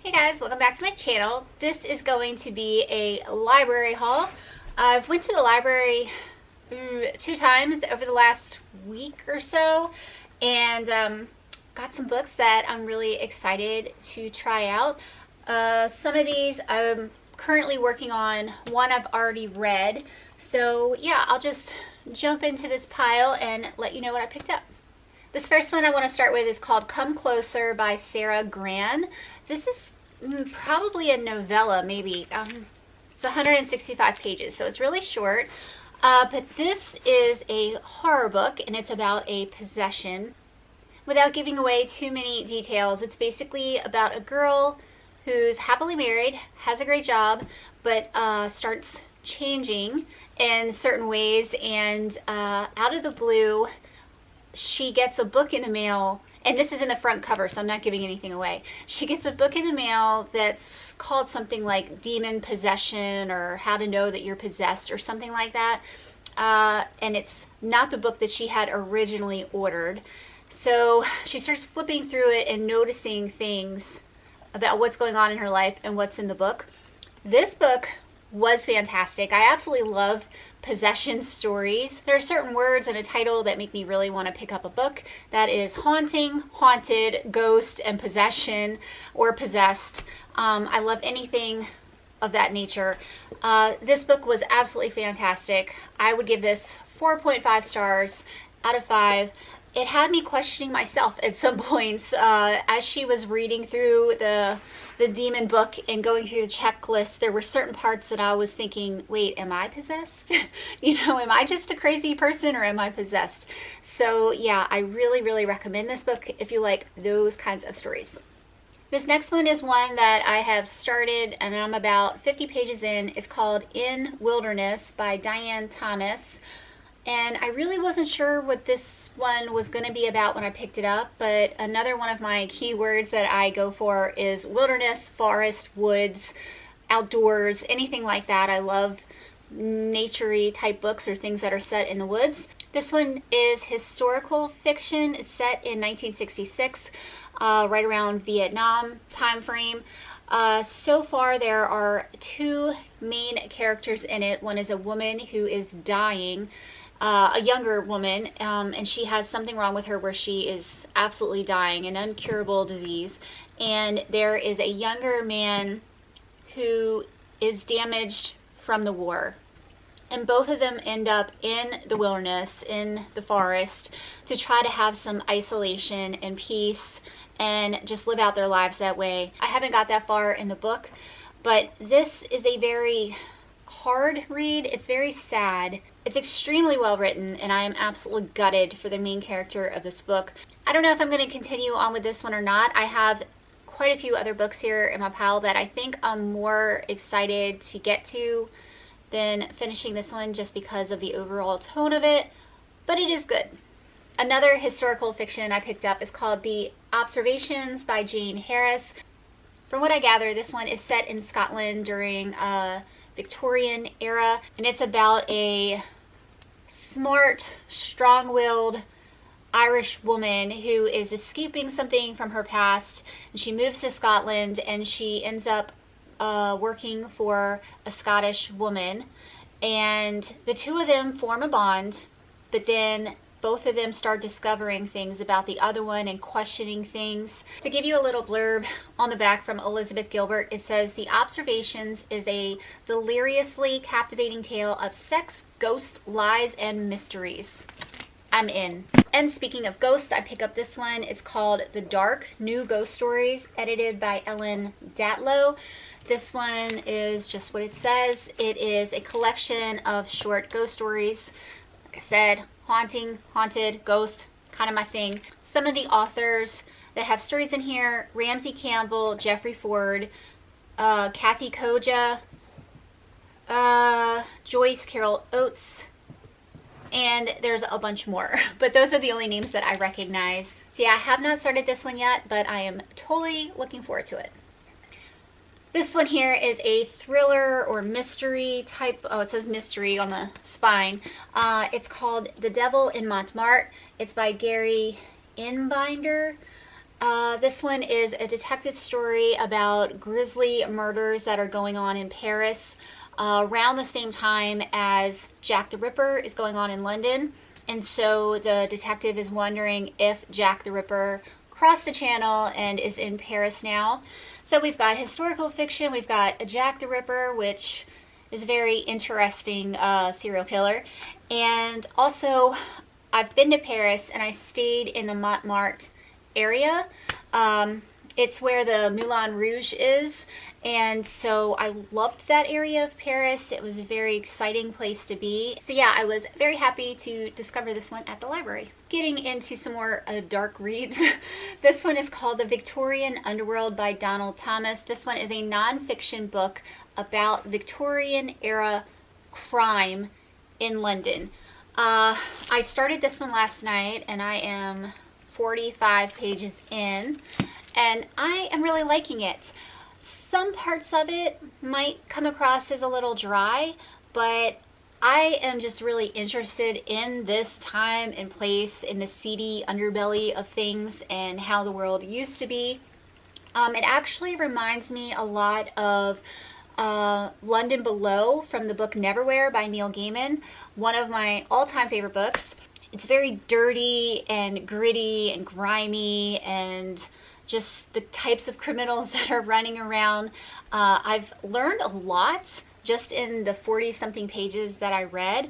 Hey guys, welcome back to my channel. This is going to be a library haul. I've went to the library 2 times over the last week or so and got some books that I'm really excited to try out. Some of these I'm currently working on, one I've already read. So yeah, I'll just jump into this pile and let you know what I picked up. This first one I want to start with is called Come Closer by Sarah Gran. This is probably a novella, maybe. It's 165 pages, so it's really short. But this is a horror book, and it's about a possession. Without giving away too many details, it's basically about a girl who's happily married, has a great job, but starts changing in certain ways, and out of the blue, she gets a book in the mail, and this is in the front cover, so I'm not giving anything away. She gets a book in the mail that's called something like Demon Possession or How to Know That You're Possessed or something like that. And it's not the book that she had originally ordered. So she starts flipping through it and noticing things about what's going on in her life and what's in the book. This book was fantastic. I absolutely love possession stories. There are certain words in a title that make me really want to pick up a book. That is haunting, haunted, ghost, and possession or possessed. I love anything of that nature. This book was absolutely fantastic. I would give this 4.5 stars out of 5. It had me questioning myself at some points as she was reading through the demon book and going through the checklist. There were certain parts that I was thinking, wait, am I possessed? Am I just a crazy person or am I possessed? So yeah, I really recommend this book if you like those kinds of stories. This next one is one that I have started and I'm about 50 pages in. It's called In Wilderness by Diane Thomas. And I really wasn't sure what this one was going to be about when I picked it up, but another one of my keywords that I go for is wilderness, forest, woods, outdoors, anything like that. I love nature-y type books or things that are set in the woods. This one is historical fiction. It's set in 1966, right around Vietnam time frame. So far there are 2 main characters in it. One is a woman who is dying, a younger woman, and she has something wrong with her where she is absolutely dying, an incurable disease. And there is a younger man who is damaged from the war. And both of them end up in the wilderness, in the forest, to try to have some isolation and peace and just live out their lives that way. I haven't got that far in the book, but this is a very hard read. It's very sad. It's extremely well written, and I am absolutely gutted for the main character of this book. I don't know if I'm going to continue on with this one or not. I have quite a few other books here in my pile that I think I'm more excited to get to than finishing this one just because of the overall tone of it, but it is good. Another historical fiction I picked up is called The Observations by Jane Harris. From what I gather, this one is set in Scotland during Victorian era, and it's about a smart, strong-willed Irish woman who is escaping something from her past, and she moves to Scotland and she ends up working for a Scottish woman, and the 2 of them form a bond, but then both of them start discovering things about the other one and questioning things. To give you a little blurb on the back from Elizabeth Gilbert, it says, The Observations is a deliriously captivating tale of sex, ghosts, lies, and mysteries. I'm in. And speaking of ghosts, I pick up this one. It's called The Dark New Ghost Stories, edited by Ellen Datlow. This one is just what it says. It is a collection of short ghost stories. Like I said, haunting, haunted, ghost, kind of my thing. Some of the authors that have stories in here: Ramsey Campbell, Jeffrey Ford, Kathy Koja, Joyce Carol Oates, and there's a bunch more. But those are the only names that I recognize. So yeah, I have not started this one yet, but I am totally looking forward to it. This one here is a thriller or mystery type. Oh, it says mystery on the spine. It's called The Devil in Montmartre. It's by Gary Inbinder. This one is a detective story about grisly murders that are going on in Paris around the same time as Jack the Ripper is going on in London. And so the detective is wondering if Jack the Ripper crossed the channel and is in Paris now. So we've got historical fiction, we've got a Jack the Ripper, which is a very interesting serial killer. And also, I've been to Paris and I stayed in the Montmartre area. It's where the Moulin Rouge is, and so I loved that area of Paris. It was a very exciting place to be. So yeah, I was very happy to discover this one at the library. Getting into some more dark reads. This one is called The Victorian Underworld by Donald Thomas. This one is a non-fiction book about Victorian era crime in London. I started this one last night and I am 45 pages in, and I am really liking it. Some parts of it might come across as a little dry, but I am just really interested in this time and place, in the seedy underbelly of things and how the world used to be. It actually reminds me a lot of London Below from the book Neverwhere by Neil Gaiman, one of my all-time favorite books. It's very dirty and gritty and grimy and just the types of criminals that are running around. I've learned a lot just in the 40-something pages that I read.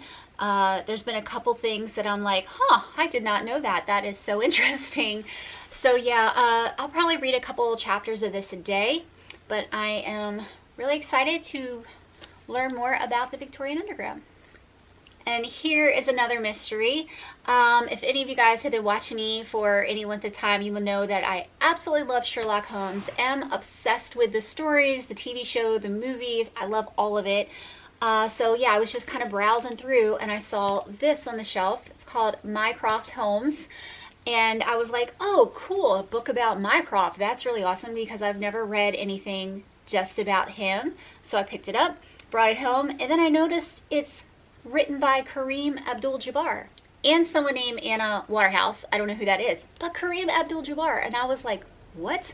There's been a couple things that I'm like, I did not know that. That is so interesting. So yeah, I'll probably read a couple chapters of this a day, but I am really excited to learn more about the Victorian Underground. And here is another mystery. If any of you guys have been watching me for any length of time, you will know that I absolutely love Sherlock Holmes. Am obsessed with the stories, the TV show, the movies. I love all of it. So yeah, I was just kind of browsing through and I saw this on the shelf. It's called Mycroft Holmes. And I was like, oh, cool, a book about Mycroft. That's really awesome because I've never read anything just about him. So I picked it up, brought it home, and then I noticed it's written by Kareem Abdul-Jabbar and someone named Anna Waterhouse. I don't know who that is, but Kareem Abdul-Jabbar. And I was like, what?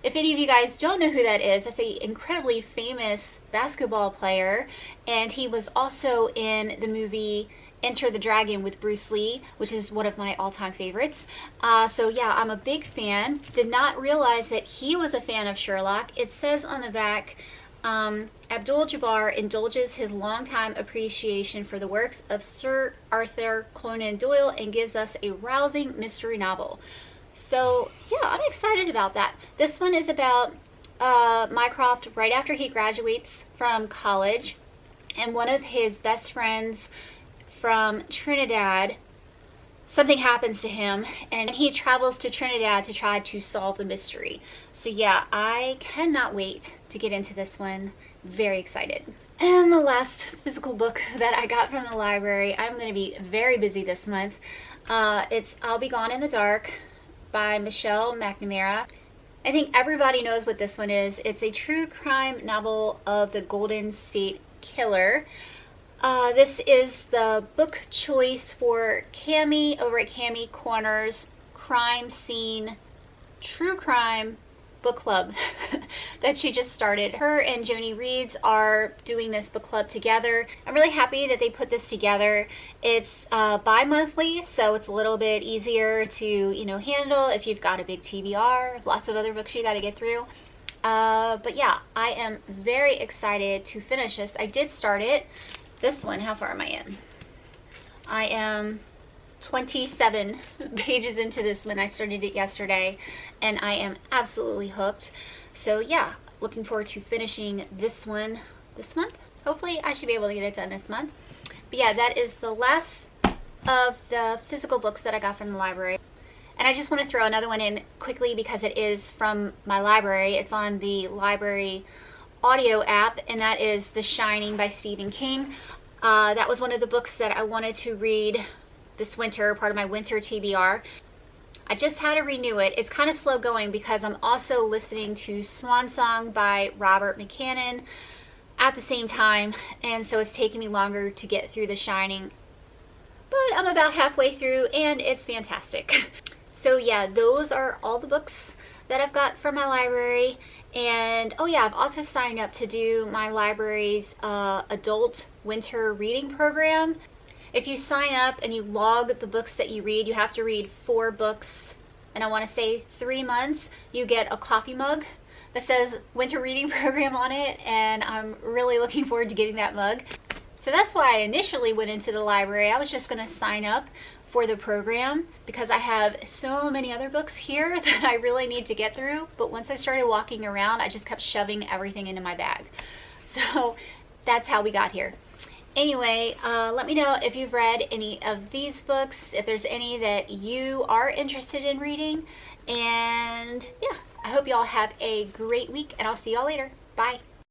If any of you guys don't know who that is, that's an incredibly famous basketball player, and he was also in the movie Enter the Dragon with Bruce Lee, which is one of my all-time favorites. So yeah, I'm a big fan. Did not realize that he was a fan of Sherlock. It says on the back, Abdul-Jabbar indulges his longtime appreciation for the works of Sir Arthur Conan Doyle and gives us a rousing mystery novel. So yeah, I'm excited about that. This one is about Mycroft right after he graduates from college, and one of his best friends from Trinidad, something happens to him and he travels to Trinidad to try to solve the mystery. So yeah, I cannot wait to get into this one. Very excited. And the last physical book that I got from the library, I'm going to be very busy this month. It's I'll Be Gone in the Dark by Michelle McNamara. I think everybody knows what this one is. It's a true crime novel of the Golden State Killer. This is the book choice for Cami over at Cami Corner's Crime Scene True Crime Book Club that she just started. Her and Joni Reeds are doing this book club together. I'm really happy that they put this together. It's bi-monthly, so it's a little bit easier to, handle if you've got a big TBR, lots of other books you got to get through. But yeah, I am very excited to finish this. I did start it. This one, how far am I in? I am 27 pages into this one. I started it yesterday and I am absolutely hooked. So yeah, looking forward to finishing this one this month. Hopefully I should be able to get it done this month. But yeah, that is the last of the physical books that I got from the library. And I just want to throw another one in quickly because it is from my library. It's on the library audio app, and that is The Shining by Stephen King. That was one of the books that I wanted to read this winter, part of my winter TBR. I just had to renew it. It's kind of slow going because I'm also listening to Swan Song by Robert McCannon at the same time, and so it's taking me longer to get through The Shining. But I'm about halfway through and it's fantastic. So yeah, those are all the books that I've got from my library. And oh yeah, I've also signed up to do my library's adult winter reading program. If you sign up and you log the books that you read, you have to read 4 books, and I want to say 3 months, you get a coffee mug that says winter reading program on it, and I'm really looking forward to getting that mug. So that's why I initially went into the library. I was just going to sign up for the program because I have so many other books here that I really need to get through, but once I started walking around, I just kept shoving everything into my bag. So that's how we got here. Anyway, let me know if you've read any of these books, if there's any that you are interested in reading, and yeah, I hope y'all have a great week, and I'll see y'all later. Bye.